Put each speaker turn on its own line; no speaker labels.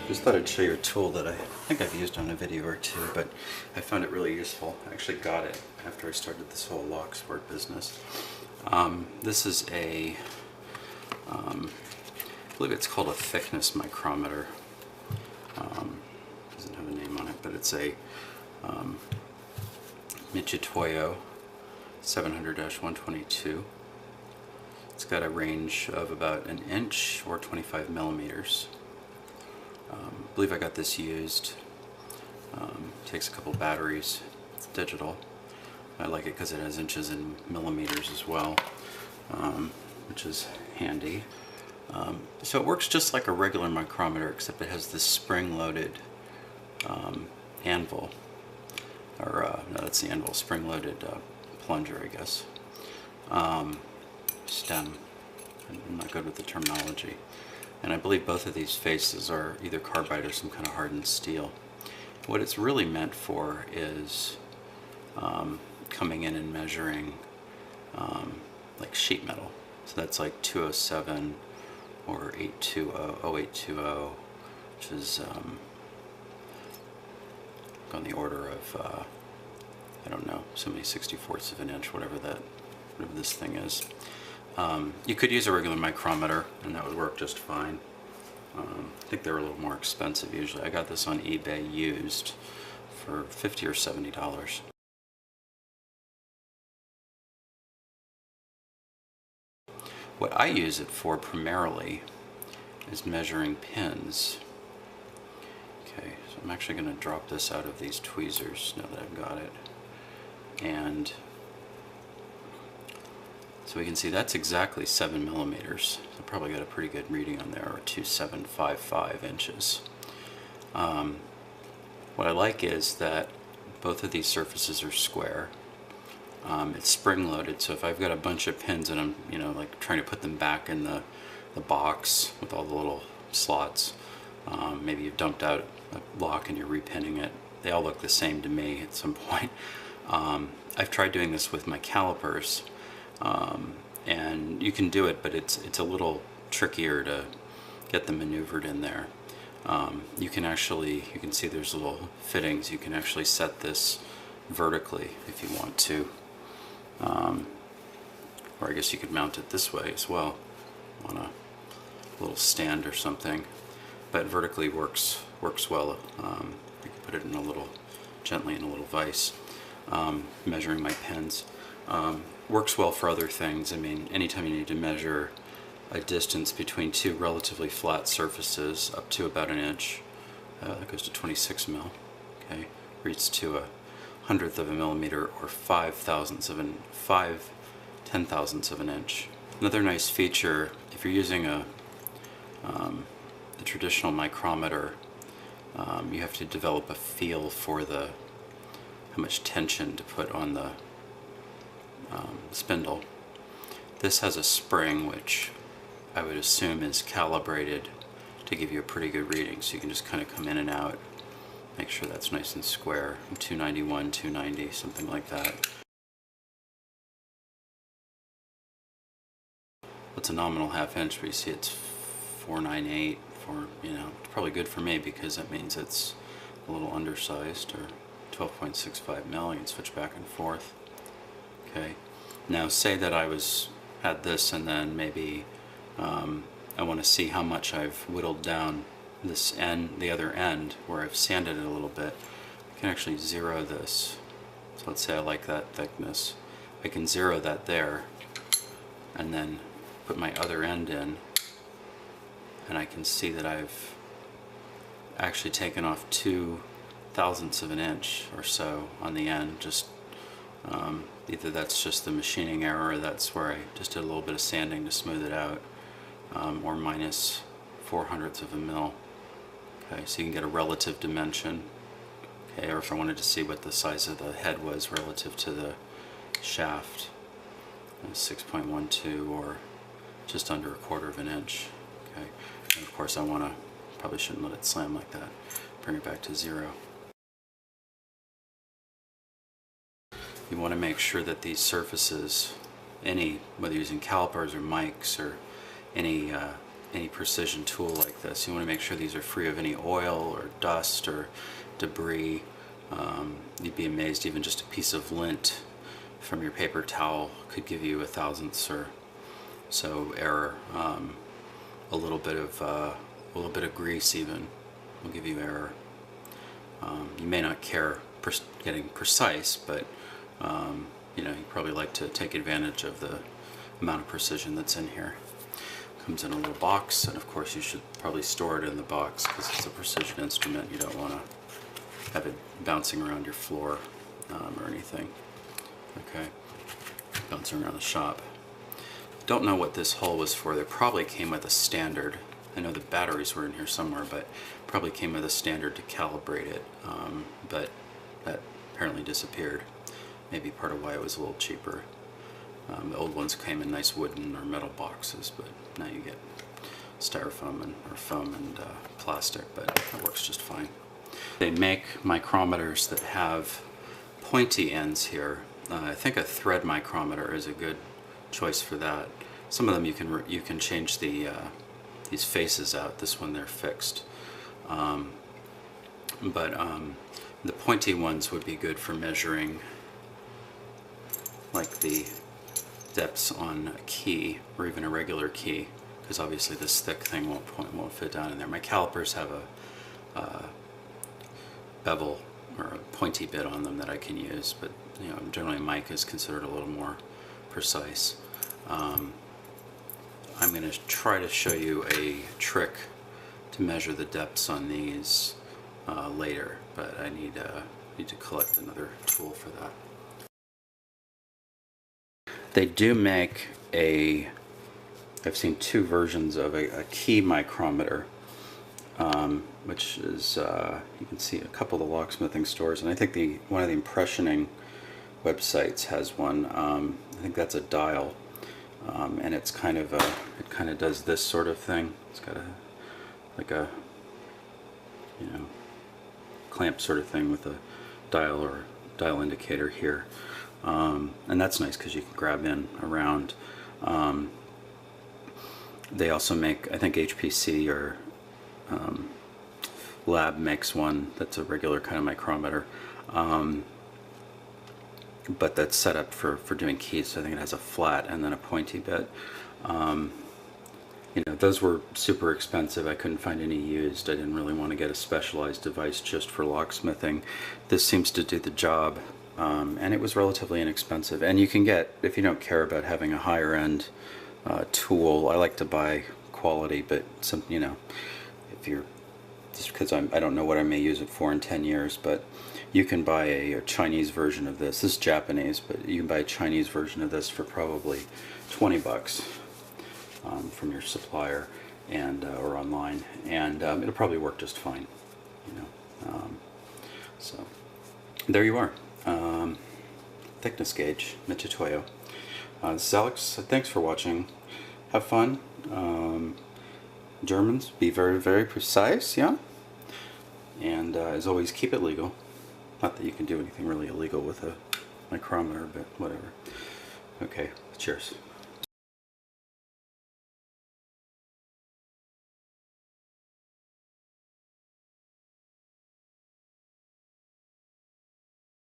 Just thought I'd show you a tool that I think I've used on a video or two, but I found it really useful. I actually got it after I started this whole lock sport business. This is a, I believe it's called a thickness micrometer. Doesn't have a name on it, but it's a Mitutoyo 700-122. It's got a range of about an inch or 25 millimeters. I believe I got this used. Takes a couple batteries. It's digital. I like it because it has inches and millimeters as well, which is handy. So it works just like a regular micrometer, except it has this spring-loaded anvil. Or, no, that's the anvil, spring-loaded plunger, I guess. Stem. I'm not good with the terminology. And I believe both of these faces are either carbide or some kind of hardened steel. What it's really meant for is coming in and measuring like sheet metal. So that's like 207 or 0820, which is on the order of, I don't know, so many 64ths of an inch, whatever this thing is. You could use a regular micrometer and that would work just fine. I think they're a little more expensive usually. I got this on eBay used for $50 or $70. What I use it for primarily is measuring pins. Okay, so I'm actually going to drop this out of these tweezers now that I've got it. And so we can see that's exactly 7 millimeters. So probably got a pretty good reading on there, or 2755 inches. What I like is that both of these surfaces are square. It's spring-loaded, so if I've got a bunch of pins and I'm, like trying to put them back in the box with all the little slots, maybe you've dumped out a lock and you're repinning it. They all look the same to me at some point. I've tried doing this with my calipers. And you can do it, but it's a little trickier to get them maneuvered in there. You can see there's little fittings. You can actually set this vertically if you want to, or I guess you could mount it this way as well on a little stand or something. But vertically works well. You can put it gently in a little vise. Measuring my pins. Works well for other things. I mean, anytime you need to measure a distance between two relatively flat surfaces up to about an inch, that goes to 26 mil, okay, reads to a 100th of a millimeter or 5/1000ths of an inch. Another nice feature, if you're using a traditional micrometer, you have to develop a feel for how much tension to put on the spindle. This has a spring which I would assume is calibrated to give you a pretty good reading, so you can just kind of come in and out, make sure that's nice and square. 291, 290, something like that. It's a nominal half inch, but you see it's 498. It's probably good for me because that means it's a little undersized, or 12.65 mil. You can switch back and forth. Okay. Now say that I had this and then maybe I want to see how much I've whittled down this end, the other end, where I've sanded it a little bit. I can actually zero this. So let's say I like that thickness. I can zero that there and then put my other end in, and I can see that I've actually taken off 2/1000ths of an inch or so on the end. Just either that's just the machining error, or that's where I just did a little bit of sanding to smooth it out, or minus 4/100ths of a mil. Okay, so you can get a relative dimension. Okay, or if I wanted to see what the size of the head was relative to the shaft, 6.12 or just under 1/4 of an inch. Okay, and of course probably shouldn't let it slam like that. Bring it back to 0. You want to make sure that these surfaces, whether using calipers or mics or any any precision tool like this. You want to make sure these are free of any oil or dust or debris. You'd be amazed, even just a piece of lint from your paper towel could give you a thousandths or so error. A little bit of grease even will give you error. You may not care getting precise, but you know, you probably like to take advantage of the amount of precision that's in here. Comes in a little box, and of course you should probably store it in the box because it's a precision instrument. You don't want to have it bouncing around your floor or anything. Okay, bouncing around the shop. Don't know what this hole was for. They probably came with a standard. I know the batteries were in here somewhere, but probably came with a standard to calibrate it. But that apparently disappeared. Maybe part of why it was a little cheaper. The old ones came in nice wooden or metal boxes, but now you get styrofoam or foam and plastic, but that works just fine. They make micrometers that have pointy ends here. I think a thread micrometer is a good choice for that. Some of them you can change the these faces out. This one they're fixed, but the pointy ones would be good for measuring, like the depths on a key or even a regular key, because obviously this thick thing won't fit down in there. My calipers have a bevel or a pointy bit on them that I can use, but you know, generally mic is considered a little more precise. I'm going to try to show you a trick to measure the depths on these later, but I need to collect another tool for that. They do make I've seen two versions of a key micrometer, which is, you can see a couple of the locksmithing stores, and I think one of the impressioning websites has one. I think that's a dial, and it's kind of it kind of does this sort of thing. It's got like a you know, clamp sort of thing with a dial or dial indicator here, and that's nice because you can grab in around. They also make, I think HPC or Lab makes one that's a regular kind of micrometer, but that's set up for doing keys. So I think it has a flat and then a pointy bit. You know, those were super expensive. I couldn't find any used. I didn't really want to get a specialized device just for locksmithing. This seems to do the job, and it was relatively inexpensive. And you can get, if you don't care about having a higher end tool, I like to buy quality, but some, you know, if you're, just because I don't know what I may use it for in 10 years, but you can buy a Chinese version of this. This is Japanese, but you can buy a Chinese version of this for probably 20 bucks from your supplier and or online, and it'll probably work just fine, you know. So there you are. Thickness gauge, Mitutoyo. This is Alex. Thanks for watching. Have fun. Germans, be very, very precise, yeah? And as always, keep it legal. Not that you can do anything really illegal with a micrometer, but whatever. Okay, cheers.